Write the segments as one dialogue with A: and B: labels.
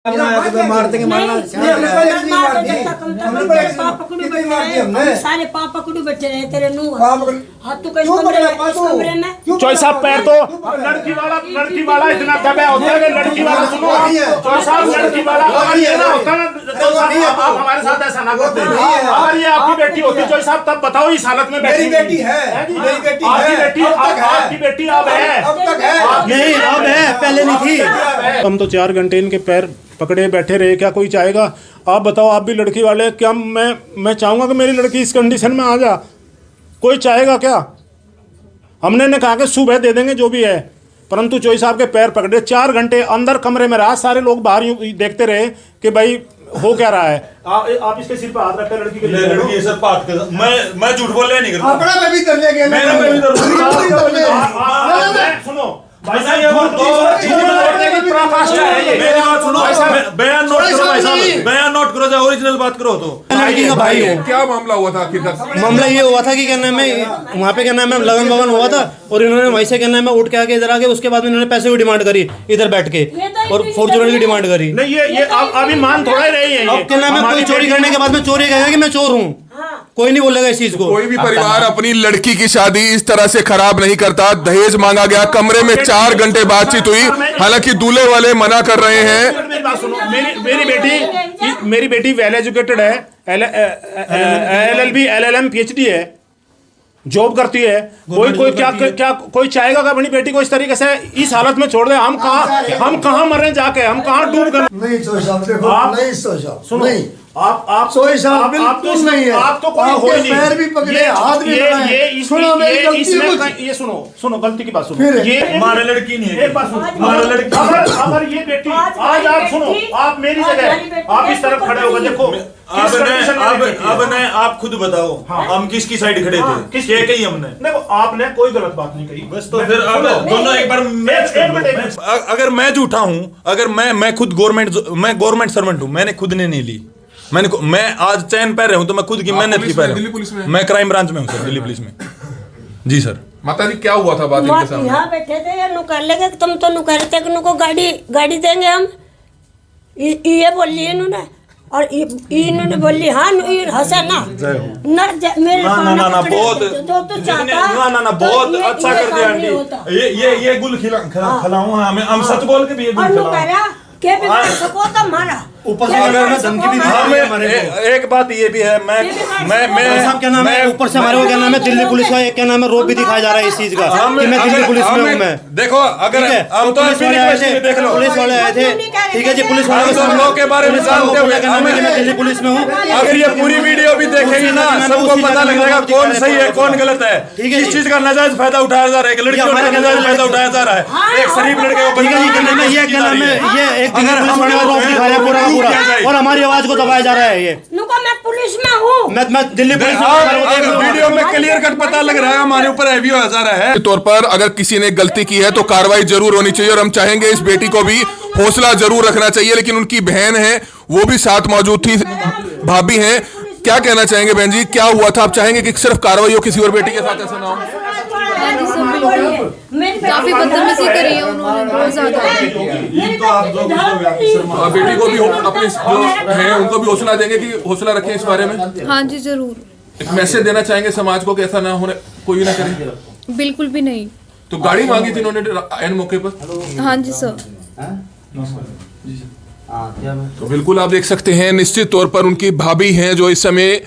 A: मार देंगे
B: सारे पाप पकड़ू बैठे रहे तेरे हाथ तो कमरे में
C: चौई साहब पैर तो लड़की वाला इतना दबा होता है कि लड़की वाला सुनो चौई साहब लड़की वाला इतना होता है आप हमारे साथ ऐसा ना करते अगर ये आपकी बेटी होती चौई साहब तब बताओ इस हालत में
A: मेरी बेटी है
C: आपकी बेटी अब है
A: नहीं अब है पहले नहीं थी।
C: हम तो 4 घंटे इनके पैर पकड़े बैठे रहे, क्या कोई चाहेगा? आप बताओ, आप भी लड़की वाले, क्या मैं चाहूँगा कि मेरी लड़की इस कंडीशन में आ जा? कोई चाहेगा क्या? हमने ने कहा कि सुबह दे देंगे जो भी है, परंतु चोई साहब के पैर पकड़े 4 घंटे अंदर कमरे में रहा, सारे लोग बाहर यूं देखते रहे कि भाई हो क्या रहा है। आप इसके सिर पर हाथ रखकर लड़की के
D: लड़की सर बात कर, मैं झूठ बोलने नहीं करता।
A: अपना मैं भी कर लेंगे,
D: मेरा मैं भी
C: सुनो
D: भाई साहब, ये मेरी बात सुनो, बयान नोट करो भाई साहब, बयान नोट करो, जाओ ओरिजिनल बात करो। तो
A: लड़की का भाई है।
E: क्या मामला हुआ था आखिरकार?
A: मामला ये हुआ था कि क्या नाम है, वहाँ पे क्या नाम है लगन भवन हुआ था और इन्होंने वहीं से क्या नाम है उठ के आके इधर आके उसके बाद इन्होंने पैसे की डिमांड करी इधर बैठ के और फॉर्चूनर की डिमांड करी।
C: नहीं ये अभी मान थोड़ा ही रही है।
A: अब क्या नाम है, कोई चोरी करने के बाद में चोरी कहेगा कि मैं चोर हूँ, कोई नहीं बोलेगा इस चीज को।
E: कोई भी परिवार अपनी लड़की की शादी इस तरह से खराब नहीं करता। दहेज मांगा गया, कमरे में 4 घंटे बातचीत हुई, हालांकि दूल्हे वाले मना कर रहे हैं।
C: मेरी बात सुनो, मेरी बेटी वेल एजुकेटेड है, LLB LLM PhD है, जॉब करती है। कोई क्या कोई चाहेगा कि अपनी बेटी को इस तरीके से इस हालत में छोड़ दे? हम कहाँ मर रहे जाके, हम कहाँ डूब गए?
F: नहीं सोचा, देखो नहीं सोचा,
C: सुनो
F: नहीं
C: आप
F: सोई साहब बिल्कुल नहीं है।
C: आप तो कोई हो ही नहीं।
F: पैर भी पकड़े, हाथ भी
C: ये
F: सुनो मेरी गलती
C: ये सुनो गलती की बात सुनो। ये
D: हमारा लड़की नहीं है,
C: एक बात सुनो, हमारा लड़की अगर ये बेटी आज आप सुनो, आप मेरी जगह आप इस तरफ खड़े होकर देखो
D: अब आप खुद बताओ, हम किसकी साइड खड़े थे? क्या कही हमने?
C: देखो आपने कोई गलत बात नहीं कही,
D: बस तो फिर अब दोनों एक बार मैच कर। अगर मैं झूठा हूं, अगर मैं खुद गवर्नमेंट सर्वेंट हूं, मैंने खुद ने नहीं ली, मैं आज चैन पैर रहा हूं तो मैं खुद की मेहनत की पैर हूं। मैं क्राइम ब्रांच में हूं सर, दिल्ली पुलिस में। जी सर।
E: माता जी क्या हुआ था बात इनके सामने?
B: यहाँ बैठे थे या नुकर लेके तुम तो नुकर थे कि नुको गाड़ी देंगे हम, ये बोली इन्होंने और इन्होंने बोली हाँ हंसा ना मेरे
D: ना बहुत अच्छा कर दिया आंटी। ये गुल खिलाऊं, हम सच बोल के भी ये गुल खिलाऊं।
B: के भी कर सको तो मारा
A: ऊपर से धमकी भी दी है हमारे को।
D: एक बात ये भी है, मैं
A: साहब क्या नाम है, ऊपर से हमारे को क्या नाम है दिल्ली पुलिस का क्या नाम है रोप भी दिखाया जा रहा है इस चीज का कि मैं दिल्ली पुलिस में हूँ। मैं
D: देखो अगर हम तो
A: पुलिस वाले आए थे, ठीक है जी, पुलिस वाले
D: के बारे में जानते हुए
A: क्या नाम है कि मैं दिल्ली पुलिस में हूँ।
D: अगर ये पूरी वीडियो भी देखेंगे ना, सबको पता लग जाएगा कौन सही है कौन गलत है।
A: ठीक है,
D: इस चीज का नाजायज फायदा उठाया जा रहा है, लड़कियों का नाजायज फायदा उठाया जा रहा है। एक शरीफ लड़के को
A: ये क्या नाम है, ये एक पुलिस वाले का रोप दिखा रहा है पूरा और हमारी आवाज को दबाया जा रहा है। ये
B: मैं पुलिस में हूँ,
A: मैं दिल्ली पुलिस में।
D: वीडियो में क्लियर कट पता लग रहा है हमारे ऊपर हैवी हो जा रहा है।
E: तौर पर अगर किसी ने गलती की है तो कार्रवाई जरूर होनी चाहिए और हम चाहेंगे इस बेटी को भी हौसला जरूर रखना चाहिए। लेकिन उनकी बहन है, वो भी साथ मौजूद थी, भाभी हैं, क्या कहना चाहेंगे बहन जी? क्या हुआ था? आप चाहेंगे कि सिर्फ कार्रवाई हो, किसी और बेटी के साथ ऐसा ना हो?
G: काफी बदतमीजी करी है उन्होंने, बहुत ज्यादा।
E: बेटी को भी अपने जो है उनको भी हौसला देंगे कि हौसला रखें इस बारे में।
G: हाँ जी जरूर।
E: एक मैसेज देना चाहेंगे समाज को कि ऐसा ना होने कोई ना करे?
G: बिल्कुल भी नहीं।
E: तो गाड़ी मांगी थी इन्होंने एन मौके पर?
G: हाँ जी सर।
E: तो बिल्कुल आप देख सकते हैं, निश्चित तौर पर उनकी भाभी हैं जो इस समय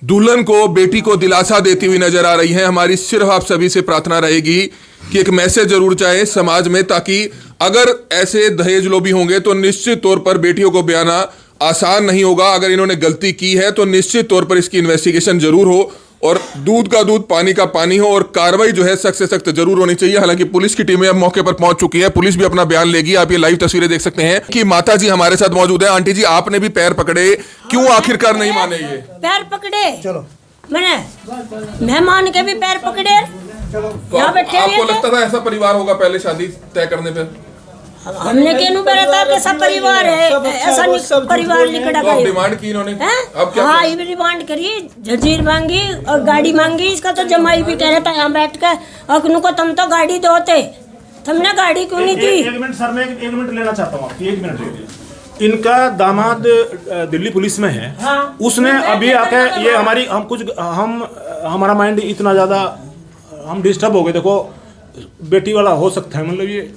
E: दुल्हन को, बेटी को दिलासा देती हुई नजर आ रही हैं। हमारी सिर्फ आप सभी से प्रार्थना रहेगी कि एक मैसेज जरूर जाए समाज में, ताकि अगर ऐसे दहेज लोभी होंगे तो निश्चित तौर पर बेटियों को ब्याना आसान नहीं होगा। अगर इन्होंने गलती की है तो निश्चित तौर पर इसकी इन्वेस्टिगेशन जरूर हो और दूध का दूध पानी का पानी हो और कार्रवाई जो है सख्त से सख्त जरूर होनी चाहिए। हालांकि पुलिस की टीमें अब मौके पर पहुंच चुकी है, पुलिस भी अपना बयान लेगी। आप ये लाइव तस्वीरें देख सकते हैं कि माता जी हमारे साथ मौजूद है। आंटी जी, आपने भी पैर पकड़े, क्यों आखिरकार नहीं माने? ये
B: पैर पकड़े, चलो मैंने मेहमान के भी पैर पकड़े।
E: तो आपको लगता था ऐसा परिवार होगा पहले शादी तय करने पे?
B: हमने केनू था कि सब परिवार है, ऐसा नहीं परिवार लिखड़ा
E: तो डिमांड की इन्होंने? अब क्या?
B: हाँ, ये डिमांड करी, जंजीर मांगी और गाड़ी मांगी। इसका तो जमाई भी कह रहा था यहाँ बैठ कर, और को तुम तो गाड़ी दोते, तुमने गाड़ी क्यों नहीं दी?
C: एक मिनट सर, मैं एक मिनट लेना चाहता हूँ आपकी, 1 मिनट। इनका दामाद दिल्ली पुलिस में है।
B: हाँ।
C: उसने अभी आके ये हमारा माइंड इतना ज़्यादा हम डिस्टर्ब हो गए। देखो बेटी वाला हो सकता है, मतलब ये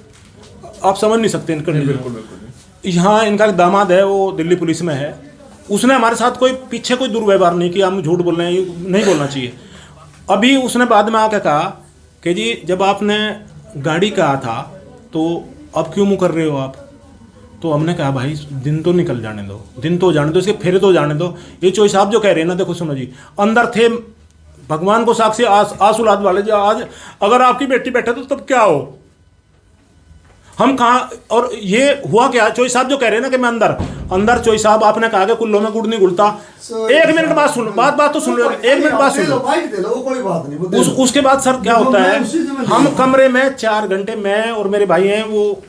C: आप समझ नहीं सकते इनका। बिल्कुल यहाँ इनका एक दामाद है, वो दिल्ली पुलिस में है। उसने हमारे साथ कोई पीछे कोई दुर्व्यवहार नहीं किया, हम झूठ बोल रहे हैं, नहीं बोलना चाहिए। अभी उसने बाद में आके कहा कि जी जब आपने गाड़ी कहा था तो अब क्यों मुँह कर रहे हो आप? तो हमने कहा भाई दिन तो निकल जाने दो, दिन तो जाने दो, इसके फेरे तो जाने दो। ये चोई साहब जो कह रहे हैं ना, देखो सुनो जी, अंदर थे भगवान को साक्षी आंसू लाद वाले जो आज अगर आपकी बेटी बैठे तो तब क्या हो, हम कहाँ। और ये हुआ क्या, चोई साहब जो कह रहे हैं ना कि मैं अंदर चोई साहब आपने कहा कि कुल्लों में गुड़ नहीं घुलता। एक मिनट बात सुनो, बात तो सुन लो, एक मिनट बात सुन लो,
F: कोई बात नहीं।
C: उसके बाद सर क्या होता है, हम कमरे में 4 घंटे, मैं और मेरे भाई हैं वो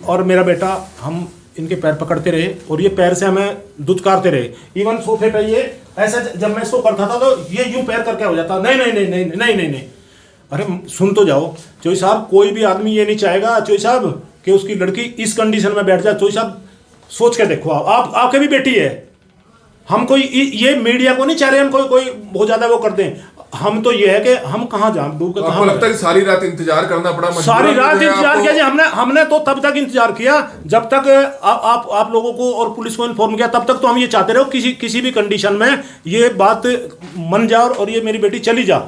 C: और मेरा बेटा, हम इनके पैर पकड़ते रहे और ये पैर से हमें दुत्कारते रहे। इवन सोफे पे ये ऐसा, जब मैं इसको करता था तो ये यूं पैर करके हो जाता, नहीं नहीं नहीं नहीं नहीं नहीं नहीं। अरे सुन तो जाओ चोई साहब, कोई भी आदमी ये नहीं चाहेगा चोई साहब कि उसकी लड़की इस कंडीशन में बैठ जाए। चोई साहब सोच के देखो, आपके भी बेटी है। हम कोई ये मीडिया को नहीं चाह रहे हम कोई बहुत ज्यादा वो कर दें। हम तो ये है कि हम कहाँ जाए डूब के।
E: आपको लगता है कि सारी रात इंतजार करना पड़ा?
C: सारी रात इंतजार किया जी हमने तो तब तक इंतजार किया जब तक आप लोगों को और पुलिस को इन्फॉर्म किया। तब तक तो हम ये चाहते रहे किसी भी कंडीशन में ये बात मन जा और ये मेरी बेटी चली जा।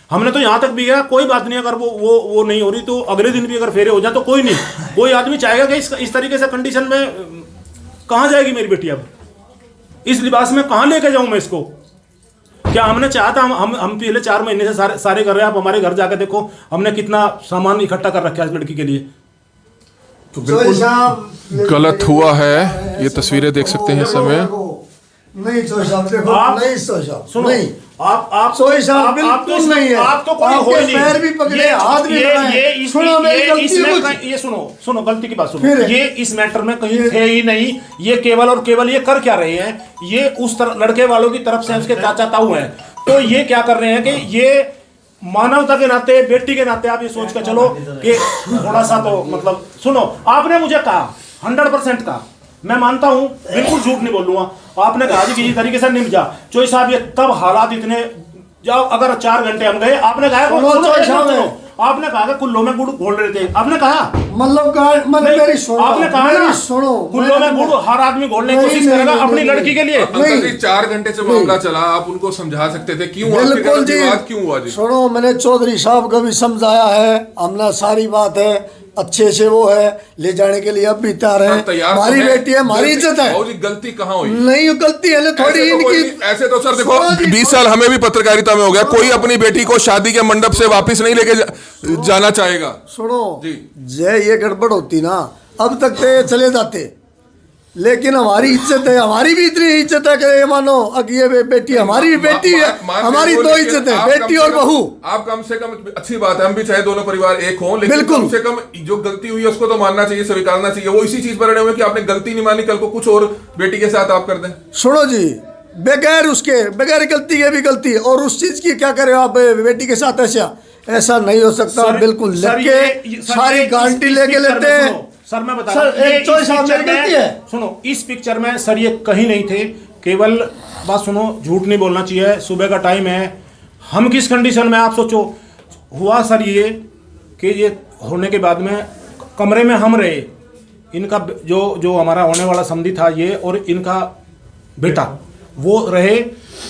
C: हमने तो यहाँ तक भी गया, कोई बात नहीं, अगर वो नहीं हो रही तो अगले दिन भी अगर फेरे हो जाए तो कोई नहीं, कोई आदमी चाहेगा कि इस तरीके से कंडीशन में कहाँ जाएगी मेरी बेटी? अब इस लिबास में कहाँ लेके जाऊँ मैं इसको? क्या हमने चाहा था? हम पिछले 4 महीने से सारे कर रहे हैं। आप हमारे घर जाकर देखो हमने कितना सामान इकट्ठा कर रखा है इस लड़की के लिए।
E: तो बिल्कुल गलत हुआ है। ये तस्वीरें देख सकते हैं इस समय।
F: नहीं चोई साहब देखो, नहीं चोई साहब
C: सुनो,
F: नहीं,
C: आप
F: चोई साहब बिल्कुल नहीं है।
C: आप तो कोई हो ही नहीं।
F: पैर भी पकड़े, हाथ भी बढ़ाए। सुनो मेरी गलती
C: ये सुनो गलती की बात सुनो। ये इस मैटर में कहीं थे ही नहीं। ये केवल और केवल ये कर क्या रहे हैं, ये उस लड़के वालों की तरफ से उसके चाचा ताऊ हैं, तो ये क्या कर रहे हैं कि ये मानवता के नाते, बेटी के नाते आप ये सोच कर चलो कि थोड़ा सा तो मतलब सुनो। आपने मुझे कहा 100% कहा, मैं मानता हूं, बिल्कुल झूठ नहीं बोलूंगा। आपने कहा जी किसी तरीके से निम जा। चोई साहब ये तब हालात इतने जाओ, अगर 4 घंटे हम गए, आपने कहा आपने कहा कि कुल्लों में गुड़ घोल रहे थे, आपने कहा
F: मतलब मेरी सुनो,
C: आपने कहा ना
F: सुनो,
C: कुल्लों में गुड़ हर आदमी घोलने की कोशिश करेगा अपनी लड़की के लिए।
E: अंकल जी 4 घंटे से मामला चला, आप उनको समझा सकते थे, क्यों
F: बिल्कुल जी,
E: क्यों हुआ जी?
F: सुनो मैंने चौधरी साहब को भी समझाया है, हमने सारी बात है अच्छे से वो है ले जाने के लिए अब भी तैयार है। हमारी बेटी है, हमारी इज्जत है।
E: जी गलती कहाँ हुई?
F: नहीं गलती है थोड़ी इनकी।
E: ऐसे तो सर देखो 20 साल हमें भी पत्रकारिता में हो गया, कोई अपनी बेटी को शादी के मंडप से वापस नहीं लेके जाना चाहेगा।
F: सुनो
E: जी,
F: जय ये गड़बड़ होती ना अब तक तो ये चले जाते, लेकिन हमारी इज्जत है, हमारी भी इतनी इज्जत है कि ये मानो अब ये बेटी हमारी भी बेटी है, हमारी 2 इज्जत है, बेटी और बहू।
E: आप कम से कम, अच्छी बात है, हम भी चाहे दोनों परिवार एक हों, लेकिन
F: बिल्कुल
E: कम से कम जो गलती हुई है उसको तो मानना चाहिए, स्वीकारना चाहिए। वो इसी चीज पर अड़े हुए कि आपने गलती नहीं मानी, कल को कुछ और बेटी के साथ आप कर दें।
F: सुनो जी, बगैर गलती के भी गलती, और उस चीज की क्या करे आप बेटी के साथ? ऐसा नहीं हो सकता। बिल्कुल लेके सारी गारंटी लेके लेते हैं।
C: सर मैं बता
F: सर, एक चॉइस
C: पिक्चर
F: गलती है।
C: सुनो, इस पिक्चर में सर ये कहीं नहीं थे। केवल बात सुनो, झूठ नहीं बोलना चाहिए। सुबह का टाइम है, हम किस कंडीशन में आप सोचो। हुआ सर ये कि ये होने के बाद में कमरे में हम रहे, इनका जो हमारा होने वाला समधी था ये और इनका बेटा वो रहे,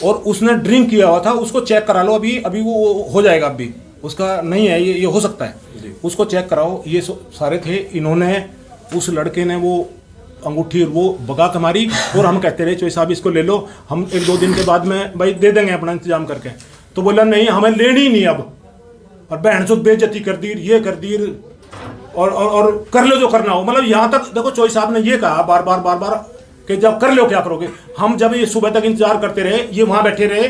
C: और उसने ड्रिंक किया हुआ था, उसको चेक करा लो। अभी वो हो जाएगा, अभी उसका नहीं है, ये हो सकता है, उसको चेक कराओ। ये सारे थे। इन्होंने उस लड़के ने वो अंगूठी और वो बगा के मारी, और हम कहते रहे चोई साहब इसको ले लो, हम 1-2 दिन के बाद में भाई दे देंगे अपना इंतजाम करके। तो बोला नहीं हमें लेनी ही नहीं अब, और बहन चो बेइज्जती कर दी, ये कर दी, और कर लो जो करना हो। मतलब यहाँ तक देखो चोई साहब ने ये कहा बार बार कि जब कर लो क्या करोगे। हम जब ये सुबह तक इंतजार करते रहे, ये वहाँ बैठे रहे,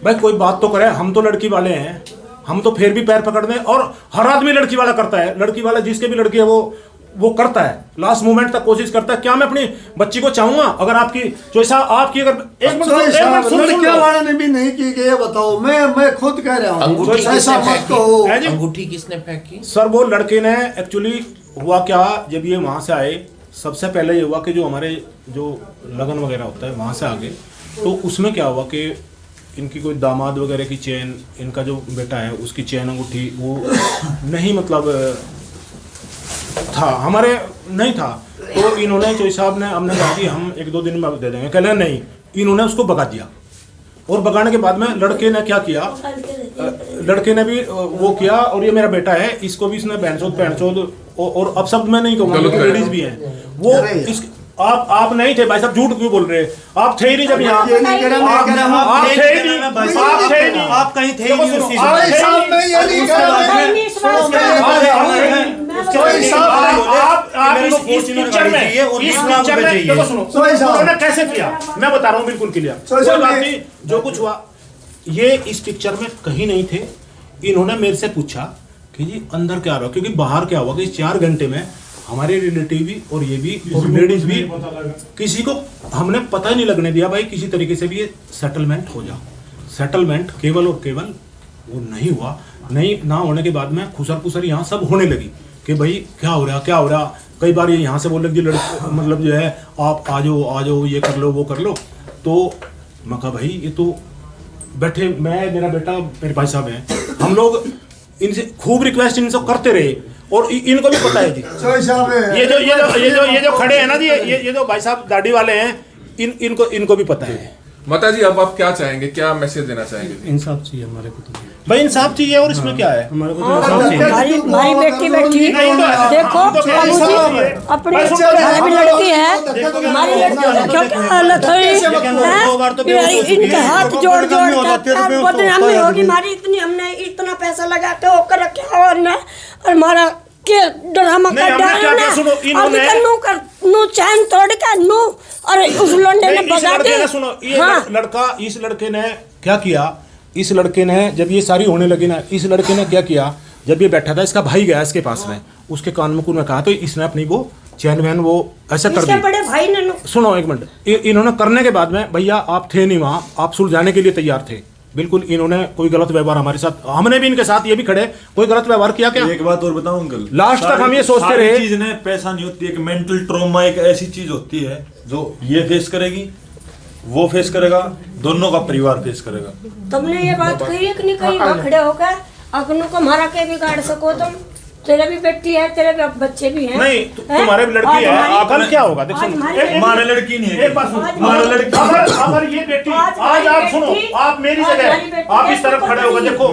C: भाई कोई बात तो करे, हम तो लड़की वाले हैं, हम तो फिर भी पैर पकड़ दें। और हर आदमी लड़की वाला करता है, लड़की वाला जिसके भी लड़की है वो करता है, लास्ट मोमेंट तक कोशिश करता है। क्या मैं अपनी बच्ची को चाहूंगा अगर आपकी चॉइसा आपकी अगर एक मिनट
F: लड़कियां वाले ने भी नहीं की कि ये बताओ, मैं खुद कह रहा हूँ ऐसा मत कहो।
H: अंगूठी किसने फेंकी?
C: सर वो लड़के ने एक्चुअली हुआ क्या, जब ये वहां से आए सबसे पहले ये हुआ कि जो हमारे जो लगन वगैरह होता है वहाँ से आगे, तो उसमें क्या हुआ कि इनकी कोई दामाद वगैरह की चेन, इनका जो बेटा है उसकी चेन अंगूठी वो नहीं मतलब था, हमारे नहीं था। तो इन्होंने चौधरी साहब ने हमने कहा कि हम 1-2 दिन में दे देंगे, कहले नहीं, इन्होंने उसको भगा दिया। और भगाने के बाद में लड़के ने क्या किया, लड़के ने भी वो किया, और ये मेरा बेटा है, इसको भी इसने बहनचोद और अब शब्द मैं नहीं कहूँगा, लेडीज भी हैं वो इस आप नहीं थे भाई साहब, झूठ क्यों बोल रहे हैं? आप थे ही नहीं जब यहाँ, आप थे ही नहीं,
A: आप कहीं थे ही नहीं उस चीज में।
F: भाई साहब मैं ये नहीं कह रहा,
C: उन्होंने कैसे किया मैं बता रहा हूँ बिल्कुल क्लियर, कोई बात नहीं। जो कुछ हुआ ये इस पिक्चर में कहीं नहीं थे। इन्होंने मेरे से पूछा कि जी अंदर क्या रहा, क्योंकि बाहर क्या हुआ कि 4 घंटे में हमारे रिलेटिव भी और ये भी और लेडीज भी, किसी को हमने पता ही नहीं लगने दिया भाई किसी तरीके से भी ये सेटलमेंट हो जाओ। सेटलमेंट केवल और केवल वो नहीं हुआ। नहीं ना होने के बाद में खुसर यहाँ सब होने लगी कि भाई क्या हो रहा। कई बार ये यहाँ से बोल लगी मतलब जो है आप आ जाओ ये कर लो वो कर लो। तो मैं कहा भाई ये तो बैठे, मैं मेरा बेटा मेरे भाई साहब हैं, हम लोग इनसे खूब रिक्वेस्ट इनसे करते रहे और इनको भी पता है जी। ये जो खड़े हैं ना जी, ये जो भाई साहब दाढ़ी वाले हैं, इनको भी पता है।
E: माता जी अब आप क्या चाहेंगे, क्या मैसेज देना चाहेंगे?
A: इंसाफ चाहिए हमारे को तो
C: भाई, इंसाफ चाहिए और इसमें क्या है?
A: हमारे को तो इंसाफ चाहिए।
B: हमारी बेटी बैठी देखो बाबूजी, अपने घर में लड़की है, हमारी लड़की इनके हाथ जोड़ कर बदनामी होगी हमारी। इतनी हमने इतना पैसा लगा के होकर रखे और ना, और हमारा के ड्रामा कर डालना अभी कर नू चैन तोड़ के नू, और उस लौंडे ने भगा दिया।
C: सुनो ये लड़का, इस लड़के ने क्या किया, इस लड़के ने जब ये सारी होने लगी ना, इस लड़के ने क्या किया, जब ये बैठा था इसका भाई गया इसके पास में, उसके कान में कुन में कहा, तो इसने अपनी वो चैन वैन वो ऐसा कर दी।
B: बड़े भाई ने
C: सुनो एक मिनट, इन्होंने करने के बाद में भैया आप थे नहीं वहाँ, आप सुलझाने के लिए तैयार थे बिल्कुल। इन्होंने कोई गलत व्यवहार हमारे साथ, हमने भी इनके साथ, ये भी खड़े, कोई गलत व्यवहार किया क्या?
D: एक बात और बताऊं अंकल,
C: लास्ट तक हम ये सोचते रहे
D: चीज ने पैसा नहीं होती, एक मेंटल ट्रॉमा एक ऐसी चीज होती है जो ये फेस करेगी, वो फेस करेगा, दोनों का परिवार फेस करेगा।
B: तुमने ये बात कही है कि नहीं कही? वहाँ खड़े होकर अपनों को मारा के बिगाड़ सको तुम, तेरे भी बेटी है, तेरे भी बच्चे भी हैं।
C: नहीं तुम्हारे भी लड़की है, कल क्या होगा देख सुनो,
D: हमारे लड़की नहीं है,
C: एक बात सुनो, हमारे लड़की अगर ये बेटी आज आप सुनो, आप मेरी जगह आप इस तरफ खड़े होकर देखो,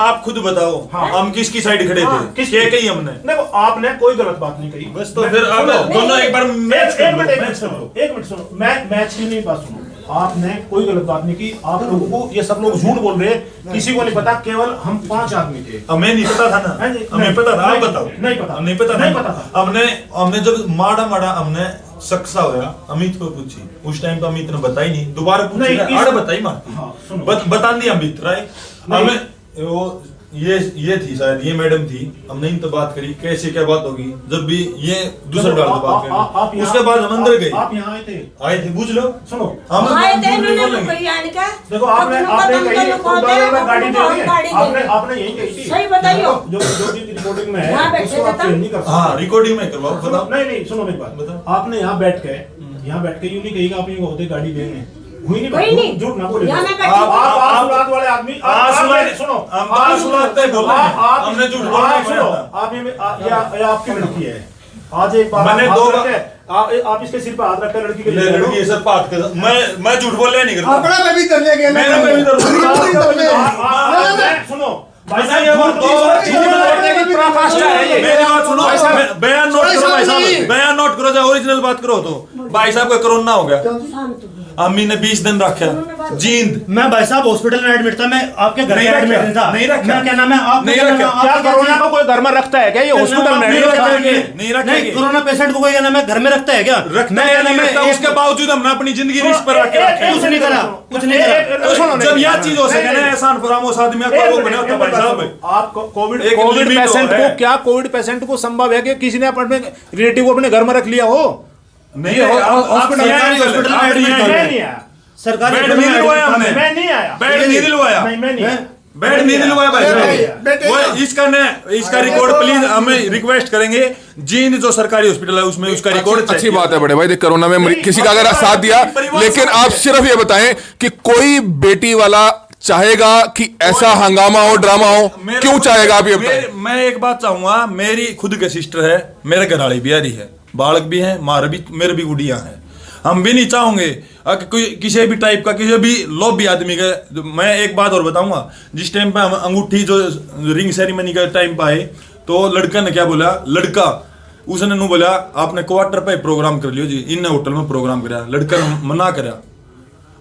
D: आप खुद बताओ हम किसकी साइड खड़े थे, किस ये कही हमने?
C: देखो आपने कोई गलत बात नहीं कही,
D: बस तो फिर आप दोनों एक बार मैच
C: एक मिनट सुनो, मैच की नहीं बात सुनो, आपने कोई गलत बात नहीं की। आप लोगों को ये सब लोग झूठ बोल रहे हैं, किसी को नहीं पता, केवल हम 5 आदमी थे।
D: हमें नहीं पता था ना, हमें पता था, आप बताओ।
C: नहीं पता,
D: नहीं पता था। हमने जब माड़ा हमने सक्सा होया अमित को पूछी, उस टाइम पे अमित ने बताई नहीं, दोबारा पूछी आड़े बताई मारती बता दी अमित राय हमें वो ये थी शायद, ये मैडम थी, हमने इनसे बात करी कैसे क्या बात होगी, जब भी ये दूसरा डाल बात करी, उसके बाद हम अंदर गए।
C: आप यहाँ आए थे
D: बुझ लो,
C: सुनो
D: हम
C: देखो आपने गाड़ी आपने यही कही थी,
B: सही बताइए
C: जो रिकॉर्डिंग में है उसको आप चेंज नहीं कर सकते।
D: हाँ रिकॉर्डिंग में करवाओ, बताओ।
C: नहीं सुनो मेरी बात, बताओ। आपने यहाँ बैठ के यूं नहीं कही कि आप ये होते गाड़ी देंगे, हुई नहीं, झूठ ना बोले। आप वाले आदमी सुनो,
D: हमने झूठ बोला,
C: सुनो, आप ये आपकी लड़की है, आज एक बार
D: मैंने
C: आप इसके सिर पे हाथ रखकर लड़की के लिए
D: लड़की सर बात कर, मैं झूठ बोलने नहीं करता,
F: अपना पे भी करने के
D: मेरा पे भी
C: सुनो
D: भाई साहब, ये बात मेरी बात सुनो, बयान नोट करो भाई साहब, बयान नोट करो, जो ओरिजिनल बात करो। तो भाई साहब का कोरोना हो गया, अम्मी ने 20 दिन रखा जींद,
A: मैं भाई साहब हॉस्पिटल में एडमिट था, मैं आपके घर में एडमिट था,
D: नहीं रखा,
A: मैं क्या नाम है आप
D: नहीं रखा,
C: क्या कोरोना को कोई घर में रखता है क्या? ये हॉस्पिटल में
D: नहीं रखेंगे,
A: कोरोना पेशेंट को कोई क्या नाम है घर में रखता है क्या?
D: रखना है नहीं रखता, उसके बावजूद हमने अपनी जिंदगी रिस्क पर रख के रखा,
A: कुछ नहीं करा, कुछ नहीं करा।
D: जब यह चीज हो सके ना, एहसान फरामोश आदमी को वो बने होता भाई साहब।
C: आप कोविड पेशेंट को क्या, कोविड पेशेंट को संभव है कि किसी ने अपने रिलेटिव को अपने घर में रख लिया हो?
D: नहीं, हॉस्पिटल में
A: सरकारी
D: बेड नहीं दिलवाया हमने,
C: मैं नहीं आया,
D: बेड नहीं दिलवाया,
C: मैं नहीं आया,
D: बेड नहीं दिलवाया भाई साहब। वो इसका रिकॉर्ड प्लीज हमें रिक्वेस्ट करेंगे, जींद जो सरकारी हॉस्पिटल है उसमें उसका रिकॉर्ड।
E: अच्छी बात है बड़े भाई, देख कोरोना में किसी का अगर साथ दिया, लेकिन आप सिर्फ ये बताएं कि कोई बेटी वाला चाहेगा कि ऐसा हंगामा हो, ड्रामा हो, क्यों चाहेगा आप ये बताएं?
D: मैं एक बात चाहूंगा, मेरी खुद के सिस्टर है, मेरे घरवाली बिहारी है, बालक भी है, मेरे भी गुड़िया है। हम भी नहीं चाहोगे कोई किसी भी टाइप का, किसी भी लोभी आदमी का। मैं एक बात और बताऊंगा, जिस टाइम पे हम अंगूठी जो रिंग सेरेमनी का टाइम पे आए, तो लड़का ने क्या बोला, लड़का उसने नु बोला आपने क्वार्टर पे प्रोग्राम कर लियो जी, इन होटल में प्रोग्राम कराया, लड़का ने मना करा।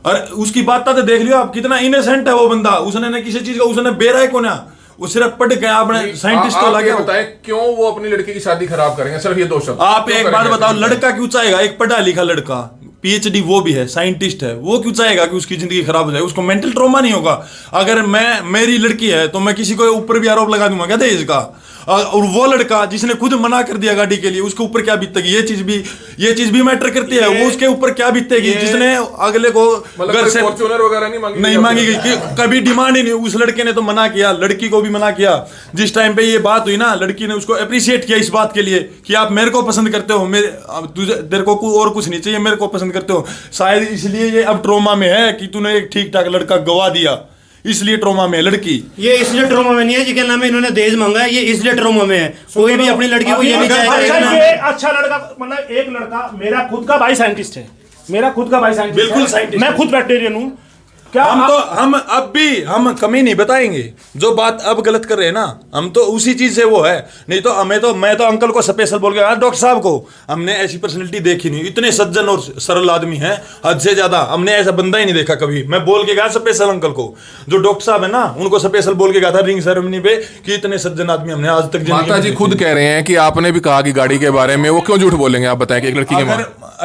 D: और उसकी बात तो देख लियो आप, कितना इनोसेंट है वो बंदा, उसने ना किसी चीज का उसने बेरा है को ना, वो सिर्फ पढ़ के आपने साइंटिस्ट को लगे।
E: बताएं क्यों वो अपनी लड़की की शादी खराब करेंगे, सिर्फ ये दो शब्द
D: आप एक बात बताओ, लड़का क्यों चाहेगा, एक पढ़ा लिखा लड़का, पीएचडी वो भी है, साइंटिस्ट है, वो क्यों चाहेगा कि उसकी जिंदगी खराब हो जाए? उसको मेंटल ट्रॉमा नहीं होगा? अगर मेरी लड़की है तो मैं किसी को ऊपर भी आरोप लगा दूंगा क्या दहेज का? और वो लड़का जिसने खुद मना कर दिया गाड़ी के लिए, उसके ऊपर क्या बीतेगी? ये चीज भी मैटर करती है। वो उसके ऊपर क्या बीतेगी जिसने अगले को घर से
E: फॉर्च्यूनर वगैरह नहीं
D: मांगी गई, कभी डिमांड ही नहीं। उस लड़के ने तो मना किया, लड़की को भी मना किया। जिस टाइम पे ये बात हुई ना, लड़की ने उसको अप्रिशिएट किया इस बात के लिए कि आप मेरे को पसंद करते हो, तेरे को और कुछ नहीं चाहिए, मेरे को पसंद करते हो। शायद इसलिए ये अब ट्रोमा में है कि तूने एक ठीक ठाक लड़का गवा दिया, इसलिए ट्रोमा में है लड़की।
A: ये इसलिए ट्रोमा में नहीं है जी, क्या नाम है, इन्होंने दहेज मांगा है, ये इसलिए ट्रोमा में है। कोई भी अपनी लड़की को ये नहीं चाहेगा।
C: ये अच्छा लड़का, मतलब एक लड़का, मेरा खुद का भाई साइंटिस्ट है, मेरा खुद का भाई साइंटिस्ट,
D: बिल्कुल साइंटिस्ट,
C: मैं खुद वेटरियन हूँ। क्या
D: हम अब भी हम कमी नहीं बताएंगे, जो बात अब गलत कर रहे हैं ना, हम तो उसी चीज से वो है। नहीं तो मैं तो अंकल को स्पेशल बोल के डॉक्टर साहब को, हमने ऐसी पर्सनैलिटी देखी नहीं, इतने सज्जन और सरल आदमी हैं हद से ज्यादा, हमने ऐसा बंदा ही नहीं देखा कभी। मैं बोल के गया स्पेशल अंकल को, जो डॉक्टर साहब है ना, उनको स्पेशल बोल के गया था रिंग सेरेमनी पे कि इतने सज्जन आदमी हमने आज तक।
E: माता जी खुद कह रहे हैं कि आपने भी कहा कि गाड़ी के बारे में, वो क्यों झूठ बोलेंगे? आप बताएं कि एक लड़की के मां,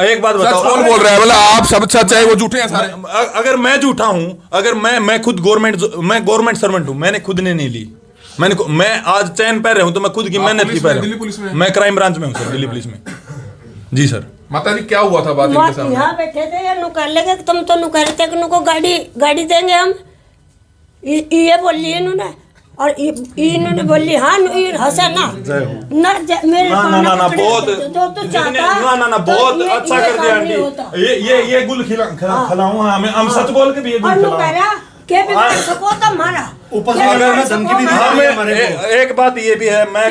D: एक बात बताओ,
E: कौन बोल रहा है? बोला आप सब सच है, वो झूठे हैं सारे।
D: अगर मैं झूठा हूं, अगर मैं खुद गवर्नमेंट सर्वेंट हूं, मैंने खुद ने नहीं ली, मैं आज चैन पहन रहा हूं तो मैं खुद की मेहनत की पहन रहा हूं। मैं क्राइम ब्रांच में हूं सर, दिल्ली पुलिस में। जी सर।
E: माता जी क्या हुआ था बात इनके सामने?
B: यहाँ बैठे थे, ये नुकर लगे, तुम तो नुकर थे कि नुको गाड़ी देंगे हम, ये बोली इन्होंने, और इन्होंने बोली हाँ, हंसा ना मेरे
D: ना बहुत ना बहुत अच्छा कर दिया आंटी। ये गुल खिलाऊं, हम सच बोल के भी ये गुल खिलाऊं।
B: के बिगाड़ सको तो मारा
A: ऊपर से धमकी भी दी हमारे को।
D: एक बात ये भी है, मैं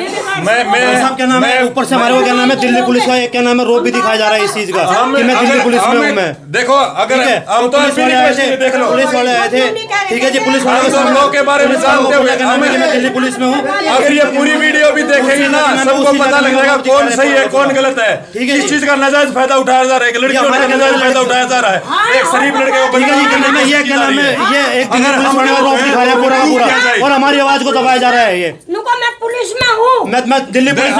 A: साहब क्या नाम है, ऊपर से हमारे को क्या नाम है, दिल्ली पुलिस का क्या नाम है, रोप भी दिखाया जा रहा है इस चीज का कि मैं दिल्ली पुलिस में हूं। मैं
D: देखो, अगर हम तो
A: पुलिस वाले आए थे,
D: देख लो,
A: पुलिस वाले आए थे, ठीक है जी, पुलिस वाले
D: हम लोगों के बारे में जानते हुए
A: मैं दिल्ली पुलिस में हूँ।
D: अगर ये पूरी वीडियो भी देखेंगे ना, सबको पता लग जाएगा कौन सही है कौन गलत है।
A: ठीक है,
D: इस चीज का नाजायज फायदा उठाया जा रहा है, लड़कियों का नाजायज फायदा उठाया जा रहा है। एक शरीफ लड़के को
A: ये क्या नाम है, ये एक दिल्ली पुलिस वाले रोप दिखाया पूरा का पूरा, और हमारी आवाज को दबाया जा रहा है। ये
B: मैं पुलिस में हूँ,
A: मैं दिल्ली पुलिस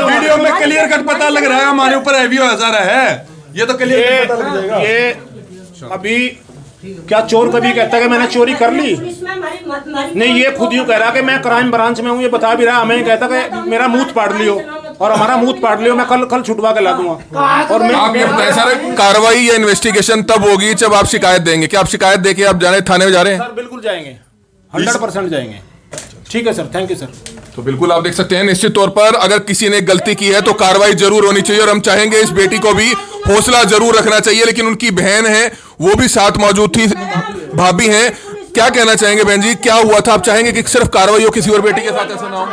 D: वीडियो में क्लियर कट पता लग रहा है हमारे ऊपर हैवी हो जा रहा है। ये तो क्लियर पता लग जाएगा।
C: ये अभी क्या चोर कभी कहता है कि मैंने चोरी कर ली? नहीं, ये खुद यूं कह रहा कि मैं क्राइम ब्रांच में हूँ, ये बता भी रहा। हमें कहता कि मेरा मुंह फाड़ लियो, और हमारा मुंह फाड़ लियो, मैं कल छुटवा के ला दूंगा। और मैं
E: आप ये बताएं सर, कार्रवाई या इन्वेस्टिगेशन तब होगी जब आप शिकायत देंगे। क्या आप शिकायत देके आप जाने थाने में जा रहे हैं?
C: सर बिल्कुल जाएंगे, 100% जाएंगे। ठीक है सर, थैंक यू सर।
E: तो बिल्कुल आप देख सकते हैं, निश्चित तौर पर अगर किसी ने गलती की है तो कार्रवाई जरूर होनी चाहिए, और हम चाहेंगे इस बेटी को भी हौसला जरूर रखना चाहिए। लेकिन उनकी बहन है, वो भी साथ मौजूद थी, भाभी हैं, क्या कहना चाहेंगे बहन जी, क्या हुआ था? आप चाहेंगे कि सिर्फ कार्रवाई हो, किसी और बेटी के साथ ऐसा ना हो?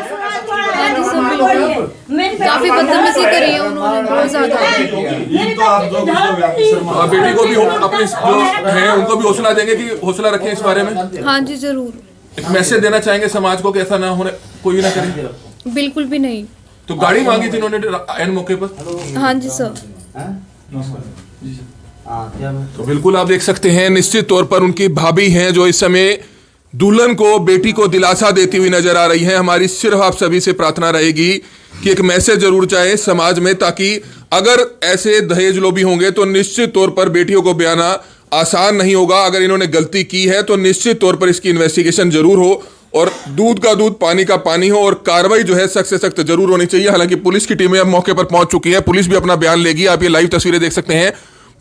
G: काफी बदतमीजी करी है उन्होंने, बहुत ज्यादा।
E: बेटी को भी अपने जो है उनको भी हौसला देंगे कि हौसला रखें इस बारे में।
G: हाँ जी जरूर।
E: एक मैसेज देना चाहेंगे समाज को कि ऐसा ना होने, कोई ना करे।
G: बिल्कुल भी नहीं।
E: तो गाड़ी मांगी थी इन्होंने एन मौके पर?
G: हाँ जी सर।
E: तो बिल्कुल आप देख सकते हैं, निश्चित तौर पर उनकी भाभी हैं जो इस समय दुल्हन को, बेटी को दिलासा देती हुई नजर आ रही हैं। हमारी सिर्फ आप सभी से प्रार्थना रहेगी कि एक मैसेज जरूर चाहे समाज में, ताकि अगर ऐसे दहेज लोभी होंगे तो निश्चित तौर पर बेटियों को ब्याना आसान नहीं होगा। अगर इन्होंने गलती की है तो निश्चित तौर पर इसकी इन्वेस्टिगेशन जरूर हो, और दूध का दूध पानी का पानी हो, और कार्रवाई जो है सख्त से सख्त जरूर होनी चाहिए। हालांकि पुलिस की टीमें अब मौके पर पहुंच चुकी है, पुलिस भी अपना बयान लेगी। आप ये लाइव तस्वीरें देख सकते हैं,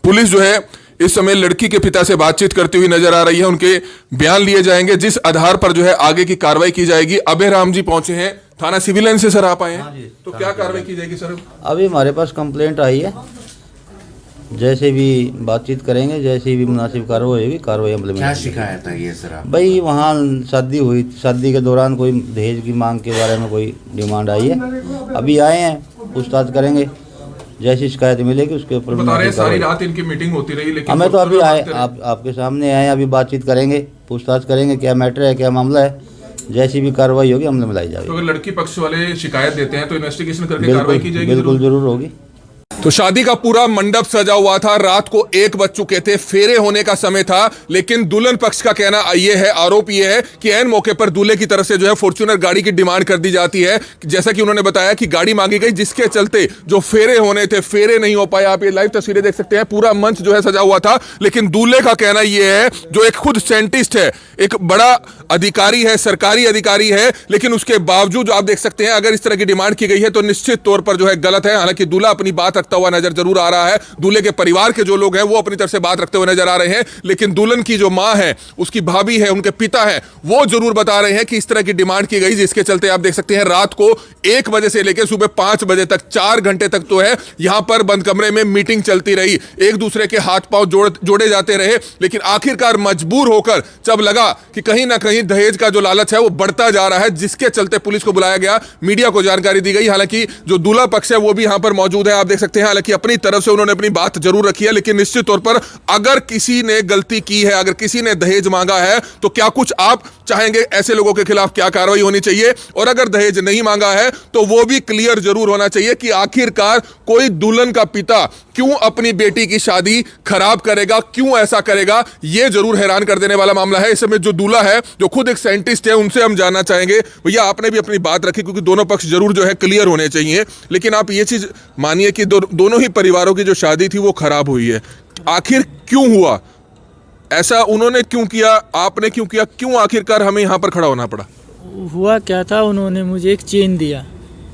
E: पुलिस जो है इस समय लड़की के पिता से बातचीत करती हुई नजर आ रही है। उनके बयान लिए जाएंगे, जिस आधार पर जो है आगे की कार्रवाई की जाएगी। अभय राम जी पहुंचे हैं थाना सिविल लाइन से सर, आप आए हैं, तो क्या कार्रवाई की जाएगी सर?
H: अभी हमारे पास कंप्लेंट आई है, जैसे भी बातचीत करेंगे, जैसे भी मुनासिब कार्रवाई होगी, कार्रवाई अमल में।
I: क्या शिकायत है ये सर?
H: भाई वहाँ शादी हुई, शादी के दौरान कोई दहेज की मांग के बारे में कोई डिमांड आई है। अभी आए हैं, पूछताछ करेंगे, जैसी शिकायत मिलेगी उसके ऊपर।
E: बता रहे हैं सारी रात इनकी मीटिंग होती रही, लेकिन
H: हमें तो अभी आए, आपके सामने आए, अभी बातचीत करेंगे, पूछताछ करेंगे, क्या मैटर है, क्या मामला है, जैसी भी कार्रवाई होगी अमल में लाई जाएगी।
E: तो अगर लड़की पक्ष वाले शिकायत देते हैं तो इन्वेस्टिगेशन करके कार्रवाई की जाएगी।
H: बिल्कुल जरूर होगी।
E: तो शादी का पूरा मंडप सजा हुआ था, रात को 1 बज चुके थे, फेरे होने का समय था, लेकिन दुल्हन पक्ष का कहना ये है, आरोप ये है कि ऐन मौके पर दूल्हे की तरफ से जो है फॉर्च्यूनर गाड़ी की डिमांड कर दी जाती है। जैसा कि उन्होंने बताया कि गाड़ी मांगी गई, जिसके चलते जो फेरे होने थे, फेरे नहीं हो पाए। आप ये लाइव तस्वीरें देख सकते हैं, पूरा मंच जो है सजा हुआ था, लेकिन दूल्हे का कहना यह है, जो एक खुद साइंटिस्ट है, एक बड़ा अधिकारी है, सरकारी अधिकारी है, लेकिन उसके बावजूद आप देख सकते हैं अगर इस तरह की डिमांड की गई है तो निश्चित तौर पर जो है गलत है। हालांकि दूल्हा अपनी बात रखता हुआ नजर जरूर आ रहा है, दूल्हे के परिवार के जो लोग हैं वो अपनी तरफ से बात रखते हुए नजर आ रहे हैं, लेकिन दुल्हन की जो मां है, उसकी भाभी है, उनके पिता है, वो जरूर बता रहे हैं कि इस तरह की डिमांड की गई, जिसके चलते आप देख सकते हैं रात को 1 बजे से लेकर सुबह 5 बजे तक 4 घंटे तक तो है यहां पर बंद कमरे में मीटिंग चलती रही। एक दूसरे के हाथ पांव जोड़े जाते रहे, लेकिन आखिरकार मजबूर होकर जब लगा कि कहीं ना कहीं दहेज का जो लालच है वो बढ़ता जा रहा है, जिसके चलते पुलिस को बुलाया गया, मीडिया को जानकारी दी गई। हालांकि जो दूल्हा पक्ष है वो भी यहां पर मौजूद है, आप देख सकते हैं। हालांकि अपनी तरफ से उन्होंने अपनी बात जरूर रखी है, लेकिन निश्चित तौर पर अगर किसी ने गलती की है, अगर किसी ने दहेज मांगा है, तो क्या कुछ आप चाहेंगे ऐसे लोगों के खिलाफ क्या कार्रवाई होनी चाहिए? और अगर दहेज नहीं मांगा है तो वो भी क्लियर जरूर होना चाहिए कि आखिरकार कोई दुल्हन का पिता क्यों अपनी बेटी की शादी खराब करेगा, क्यों ऐसा करेगा? यह जरूर हैरान कर देने वाला मामला है। इस समय जो दूल्हा है, जो खुद एक साइंटिस्ट है, उनसे हम जानना चाहेंगे, भैया आपने भी अपनी बात रखी, क्योंकि दोनों पक्ष जरूर जो है क्लियर होने चाहिए, लेकिन आप ये चीज मानिए कि दोनों ही परिवारों की जो शादी थी वो खराब हुई है। आखिर क्यों हुआ ऐसा? उन्होंने क्यों किया, आपने क्यों किया, क्यों आखिरकार हमें यहाँ पर खड़ा होना पड़ा?
J: हुआ क्या था, उन्होंने मुझे एक चेन दिया,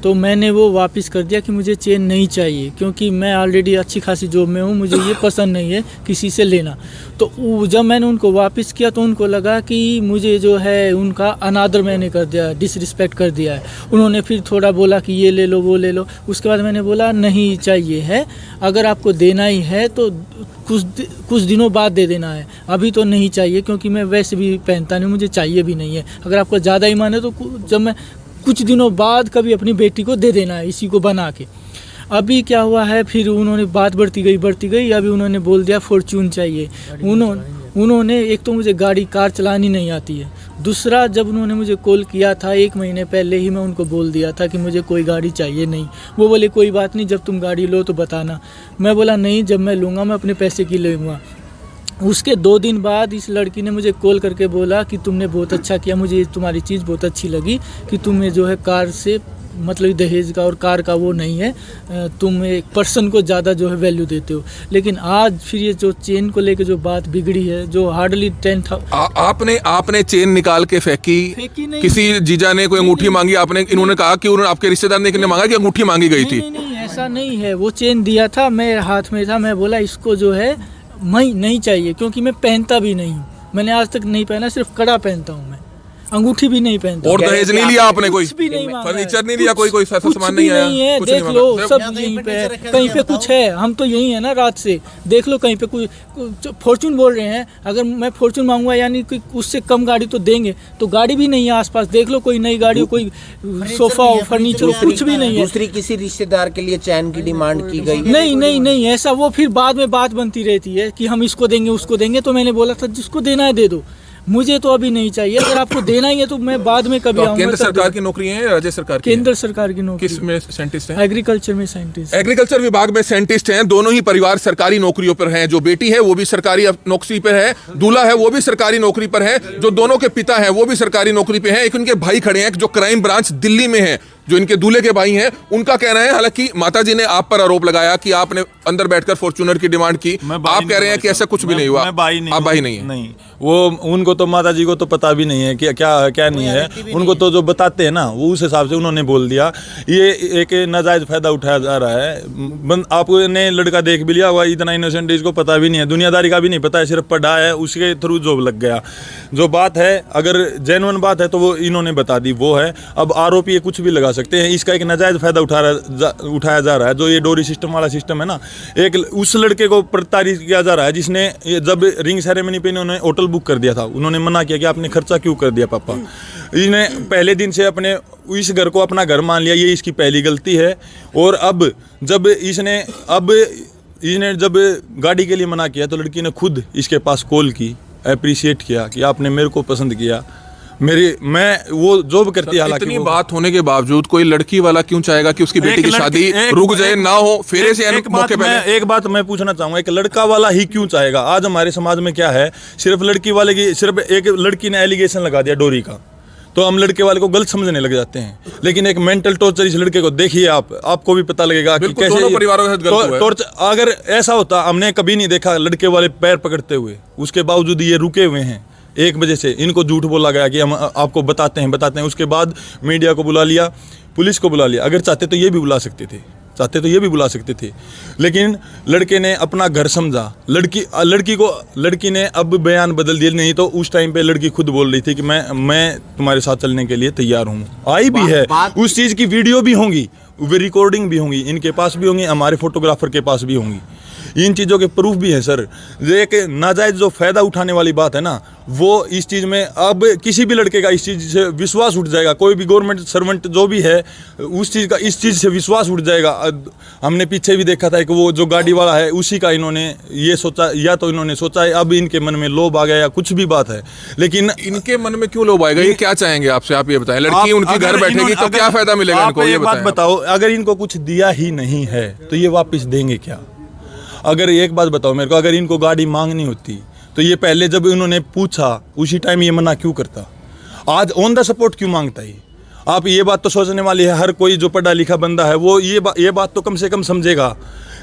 J: तो मैंने वो वापस कर दिया कि मुझे चेन नहीं चाहिए, क्योंकि मैं ऑलरेडी अच्छी खासी जॉब में हूँ, मुझे ये पसंद नहीं है किसी से लेना। तो जब मैंने उनको वापस किया तो उनको लगा कि मुझे जो है उनका अनादर मैंने कर दिया, डिसरिस्पेक्ट कर दिया है। उन्होंने फिर थोड़ा बोला कि ये ले लो, वो ले लो। उसके बाद मैंने बोला नहीं चाहिए है, अगर आपको देना ही है तो कुछ दिनों बाद दे देना है, अभी तो नहीं चाहिए, क्योंकि मैं वैसे भी पहनता नहीं, मुझे चाहिए भी नहीं है। अगर आपको ज़्यादा ही माने तो जब मैं कुछ दिनों बाद कभी अपनी बेटी को दे देना है, इसी को बना के। अभी क्या हुआ है, फिर उन्होंने बात बढ़ती गई, अभी उन्होंने बोल दिया फॉर्च्यून चाहिए। उन्होंने एक तो मुझे कार चलानी नहीं आती है, दूसरा जब उन्होंने मुझे कॉल किया था 1 महीने पहले ही मैं उनको बोल दिया था कि मुझे कोई गाड़ी चाहिए नहीं। वो बोले कोई बात नहीं, जब तुम गाड़ी लो तो बताना। मैं बोला नहीं, जब मैं लूँगा मैं अपने पैसे की लूँगा। उसके 2 दिन बाद इस लड़की ने मुझे कॉल करके बोला कि तुमने बहुत अच्छा किया, मुझे तुम्हारी चीज़ बहुत अच्छी लगी कि तुम्हें जो है कार से मतलब दहेज का और कार का वो नहीं है, तुम एक पर्सन को ज़्यादा जो है वैल्यू देते हो। लेकिन आज फिर ये जो चेन को लेके जो बात बिगड़ी है, जो हार्डली 10,000
E: आपने चेन निकाल के फेंकी नहीं। किसी जीजा ने कोई अंगूठी मांगी, आपने, इन्होंने कहा कि उन्होंने आपके रिश्तेदार ने मांगा कि अंगूठी मांगी गई थी?
J: नहीं, ऐसा नहीं है। वो चेन दिया था, मेरे हाथ में था, मैं बोला इसको जो है मैं नहीं चाहिए, क्योंकि मैं पहनता भी नहीं हूँ, मैंने आज तक नहीं पहना, सिर्फ कड़ा पहनता हूँ मैं, अंगूठी भी नहीं पहनता।
E: और दहेज नहीं लिया आपने? कोई
J: भी नहीं,
E: फर्नीचर नहीं लिया, कोई सामान नहीं आया?
J: नहीं है, देख लो सब यहीं पे है, कहीं पे कुछ है, हम तो यही है ना रात से, देख लो कहीं पे कुछ फॉर्च्यून बोल रहे हैं, अगर मैं फॉर्च्यून मांगूंगा यानी कि उससे कम गाड़ी तो देंगे, तो गाड़ी भी नहीं है आसपास, देख लो कोई नई गाड़ी हो, कोई सोफा हो, फर्नीचर हो, कुछ भी नहीं है।
I: दूसरी किसी रिश्तेदार के लिए चैन की डिमांड की गई?
J: नहीं, ऐसा वो फिर बाद में बात बनती रहती है कि हम इसको देंगे उसको देंगे। तो मैंने बोला था जिसको देना है दे दो, मुझे तो अभी नहीं चाहिए, अगर आपको देना ही है तो मैं बाद में कभी आऊंगा।
E: केंद्र सरकार की नौकरी है या राज्य सरकार की?
J: केंद्र सरकार की नौकरी।
E: किस में साइंटिस्ट हैं?
J: एग्रीकल्चर में साइंटिस्ट।
E: एग्रीकल्चर विभाग में साइंटिस्ट हैं। दोनों ही परिवार सरकारी नौकरियों पर हैं। जो बेटी है वो भी सरकारी नौकरी पर है, दूल्हा है वो भी सरकारी नौकरी पर है, जो दोनों के पिता हैं वो भी सरकारी नौकरी पे हैं। एक उनके भाई खड़े हैं जो क्राइम ब्रांच दिल्ली में है, जो इनके दूल्हे के भाई हैं उनका कहना है। हालांकि माताजी ने आप पर आरोप लगाया कि आपने अंदर बैठकर फॉर्च्यूनर की डिमांड की, आप कह रहे हैं कि ऐसा कुछ भी नहीं हुआ। आप भाई नहीं है?
D: नहीं, वो उनको तो माताजी को तो पता भी नहीं है कि क्या नहीं है। उनको तो जो बताते हैं ना वो उस हिसाब से उन्होंने बोल दिया। ये एक नाजायज फायदा उठाया जा रहा है। आपने लड़का देख भी लिया हुआ, इतना इनोसेंट, इसको पता भी नहीं है, दुनियादारी का भी नहीं पता है, सिर्फ पढ़ा है, उसके थ्रू जॉब लग गया। जो बात है अगर जेन्युइन बात है तो वो इन्होंने बता दी, वो है। अब आरोपी ये कुछ भी लगा सकते हैं। इसका एक नाजायज फायदा उठाया जा रहा है। जो ये डोरी सिस्टम वाला सिस्टम है ना, एक उस लड़के को प्रताड़ित किया जा रहा है जिसने जब रिंग सेरेमनी पे इन्होंने होटल बुक कर दिया था, उन्होंने मना किया कि आपने खर्चा क्यों कर दिया पापा। इसने पहले दिन से अपने इस घर को अपना घर मान लिया, ये इसकी पहली गलती है। और अब जब इसने जब गाड़ी के लिए मना किया तो लड़की ने खुद इसके पास कॉल की, अप्रिशिएट किया कि आपने मेरे को पसंद किया, मैं वो जॉब करती है। हालांकि
E: इतनी बात होने के बावजूद कोई लड़की वाला क्यों चाहेगा कि उसकी बेटी की शादी रुक जाए, ना हो फेरे से मौके पे?
D: एक बात मैं पूछना चाहूंगा, एक लड़का वाला ही क्यों चाहेगा? आज हमारे समाज में क्या है, सिर्फ लड़की वाले की, सिर्फ एक लड़की ने एलिगेशन लगा दिया डोरी का तो हम लड़के वाले को गलत समझने लग जाते हैं। लेकिन एक मेंटल टॉर्चर इस लड़के को देखिए, आपको भी पता लगेगा कि कैसे
E: परिवारों के साथ गलत हुआ है।
D: टॉर्चर अगर ऐसा होता, हमने कभी नहीं देखा लड़के वाले पैर पकड़ते हुए, उसके बावजूद ये रुके हुए हैं 1 बजे से। इनको झूठ बोला गया कि हम आपको बताते हैं। उसके बाद मीडिया को बुला लिया, पुलिस को बुला लिया। अगर चाहते तो ये भी बुला सकते थे, लेकिन लड़के ने अपना घर समझा। लड़की ने अब बयान बदल दिया। नहीं तो उस टाइम पे लड़की खुद बोल रही थी कि मैं तुम्हारे साथ चलने के लिए तैयार हूँ। आई भी है, उस चीज़ की वीडियो भी होंगी, रिकॉर्डिंग भी होंगी, इनके पास भी होंगी, हमारे फोटोग्राफर के पास भी होंगी। इन चीज़ों के प्रूफ भी है सर। एक नाजायज जो फ़ायदा उठाने वाली बात है ना, वो इस चीज़ में अब किसी भी लड़के का इस चीज़ से विश्वास उठ जाएगा। कोई भी गवर्नमेंट सर्वेंट जो भी है उस चीज़ का इस चीज़ से विश्वास उठ जाएगा। हमने पीछे भी देखा था कि वो जो गाड़ी वाला है उसी का इन्होंने ये सोचा, या तो इन्होंने सोचा है अब इनके मन में लोभ आ गया या कुछ भी बात है। लेकिन
E: इनके मन में क्यों लोभ आएगा, ये क्या चाहेंगे आपसे, आप ये बताएं। लड़की उनकी घर बैठेगी तो क्या फ़ायदा मिलेगा इनको, ये
D: बात बताओ। अगर इनको कुछ दिया ही नहीं है तो ये वापस देंगे क्या? अगर एक बात बताओ मेरे को, अगर इनको गाड़ी मांगनी होती तो ये पहले जब इन्होंने पूछा उसी टाइम ये मना क्यों करता? आज ऑन द स्पॉट क्यों मांगता है? आप ये बात तो सोचने वाली है, हर कोई जो पढ़ा लिखा बंदा है वो ये बात तो कम से कम समझेगा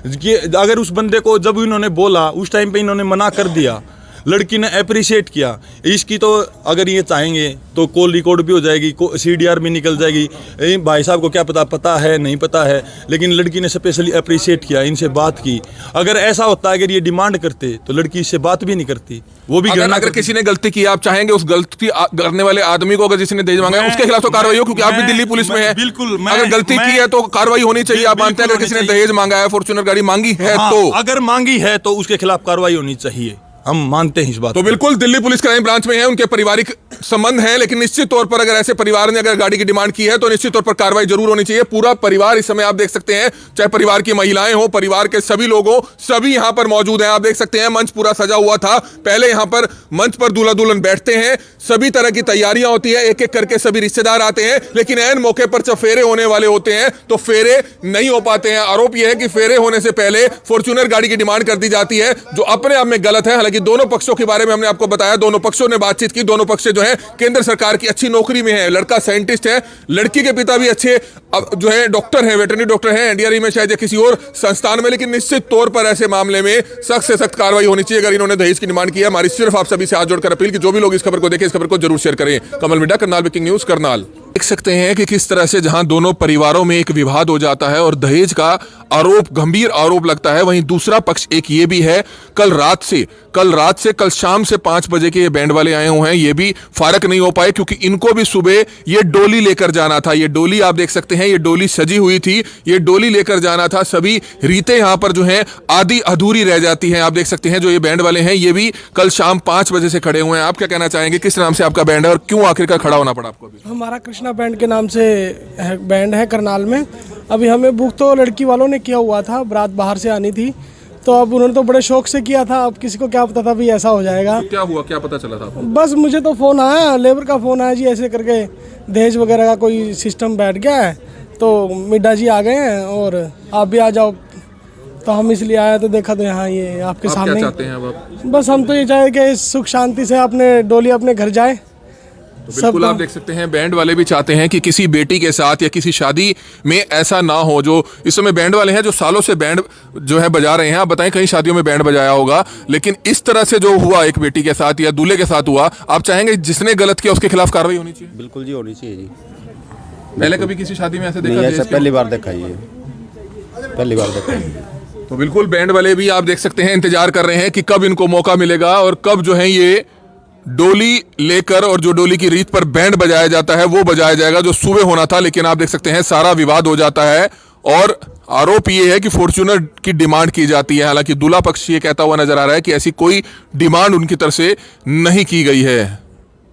D: कि अगर उस बंदे को जब इन्होंने बोला उस टाइम पे इन्होंने मना कर दिया, लड़की ने अप्रिशिएट किया। इसकी तो अगर ये चाहेंगे तो कॉल रिकॉर्ड भी हो जाएगी, CDR भी निकल जाएगी। भाई साहब को क्या पता है नहीं पता है, लेकिन लड़की ने स्पेशली अप्रिशिएट किया, इनसे बात की। अगर ऐसा होता, अगर ये डिमांड करते तो लड़की इससे बात भी नहीं करती, वो भी
E: अगर किसी ने गलती की, आप चाहेंगे उस गलती करने वाले आदमी को, अगर जिसने दहेज मांगा है उसके खिलाफ तो कार्रवाई हो, क्योंकि आप भी दिल्ली पुलिस में है।
D: बिल्कुल,
E: अगर गलती की है तो कार्रवाई होनी चाहिए। आप मानते हैं अगर किसी ने दहेज मांगा है, फॉर्च्यूनर गाड़ी मांगी है तो,
D: अगर मांगी है तो उसके खिलाफ कार्रवाई होनी चाहिए, हम मानते हैं इस बात।
E: तो बिल्कुल दिल्ली पुलिस क्राइम ब्रांच में है, उनके पारिवारिक संबंध है, लेकिन निश्चित तौर पर अगर ऐसे परिवार ने अगर गाड़ी की डिमांड की है तो निश्चित तौर पर कार्रवाई जरूर होनी चाहिए। पूरा परिवार इस समय आप देख सकते हैं, चाहे परिवार की महिलाएं हो, परिवार के सभी लोग हो, सभी यहां पर मौजूद हैं। आप देख सकते हैं मंच पूरा सजा हुआ था। पहले यहां पर मंच पर दूल्हा दुल्हन बैठते हैं, सभी तरह की तैयारियां होती है, एक एक करके सभी रिश्तेदार आते हैं, लेकिन ऐन मौके पर जब फेरे होने वाले होते हैं तो फेरे नहीं हो पाते हैं। आरोप यह है कि फेरे होने से पहले फॉर्च्यूनर गाड़ी की डिमांड कर दी जाती है, जो अपने आप में गलत है। हालांकि दोनों पक्षों के बारे में हमने आपको बताया, दोनों पक्षों ने बातचीत की, दोनों पक्ष जो है केंद्र सरकार की अच्छी नौकरी में है। लड़का साइंटिस्ट है, लड़की के पिता भी अच्छे जो है डॉक्टर हैं, वेटरनरी डॉक्टर हैं, एनडीआरई में शायद या किसी और संस्थान में। लेकिन निश्चित तौर पर ऐसे मामले में सख्त से सख्त कार्रवाई होनी चाहिए अगर इन्होंने दहेज की डिमांड की है। हमारी सिर्फ आप सभी से हाथ जोड़कर अपील कि जो भी लोग इस खबर को देखें, इस खबर को जरूर शेयर करें। Kamal media, Karnal breaking news, Karnal. देख सकते हैं कि किस तरह से जहां दोनों परिवारों में एक विवाद हो जाता है और दहेज का आरोप, गंभीर आरोप लगता है, वहीं दूसरा पक्ष एक ये भी है, कल शाम से 5 बजे के ये बैंड वाले आए हुए हैं, ये भी फारक नहीं हो पाए क्योंकि इनको भी सुबह ये डोली लेकर जाना था। ये डोली आप देख सकते हैं, ये डोली सजी हुई थी, ये डोली लेकर जाना था। सभी रीतें यहां पर जो है आधी अधूरी रह जाती हैं। आप देख सकते हैं जो ये बैंड वाले हैं ये भी कल शाम 5 बजे से खड़े हुए हैं। आप क्या कहना चाहेंगे, किस नाम से आपका बैंड है और क्यों आखिरकार खड़ा होना पड़ा आपको?
K: हमारा कृष्णा बैंड के नाम से बैंड है करनाल में। अभी हमें बुक तो लड़की वालों ने किया हुआ था, बारात बाहर से आनी थी, तो अब उन्होंने तो बड़े शौक से किया था। अब किसी को क्या पता था भी ऐसा हो जाएगा।
E: तो क्या हुआ, क्या पता चला था?
K: बस मुझे तो फ़ोन आया, लेबर का फ़ोन आया जी, ऐसे करके दहेज वगैरह का कोई सिस्टम बैठ गया है, तो मिड्डा जी आ गए हैं और आप भी आ जाओ। तो हम इसलिए आए तो देखा तो यहाँ ये आपके सामने।
E: क्या चाहते हैं अब आप?
K: बस हम तो ये चाहे कि सुख शांति से अपने डोली अपने घर जाए
E: तो बिल्कुल आप देख सकते हैं बैंड वाले भी चाहते हैं कि किसी बेटी के साथ या किसी शादी में ऐसा ना हो। जो इस समय बैंड वाले हैं जो सालों से बैंड जो है बजा रहे हैं, आप बताएं कई शादियों में बैंड बजाया होगा, लेकिन इस तरह से जो हुआ एक बेटी के साथ या दूल्हे के साथ हुआ, आप चाहेंगे जिसने गलत किया उसके खिलाफ कार्रवाई होनी चाहिए?
H: बिल्कुल जी, होनी चाहिए जी।
E: पहले कभी किसी शादी में ऐसे
H: नहीं,
E: देखा?
H: ऐसा पहली बार देखा ये, पहली बार देखा।
E: तो बिल्कुल बैंड वाले भी आप देख सकते हैं इंतजार कर रहे हैं कि कब इनको मौका मिलेगा और कब जो है ये डोली लेकर और जो डोली की रीत पर बैंड बजाया जाता है वो बजाया जाएगा जो सुबह होना था। लेकिन आप देख सकते हैं सारा विवाद हो जाता है और आरोप ये है कि फॉर्च्यूनर की डिमांड की जाती है। हालांकि दूल्हा पक्ष ये कहता हुआ नजर आ रहा है कि ऐसी कोई डिमांड उनकी तरफ से नहीं की गई है।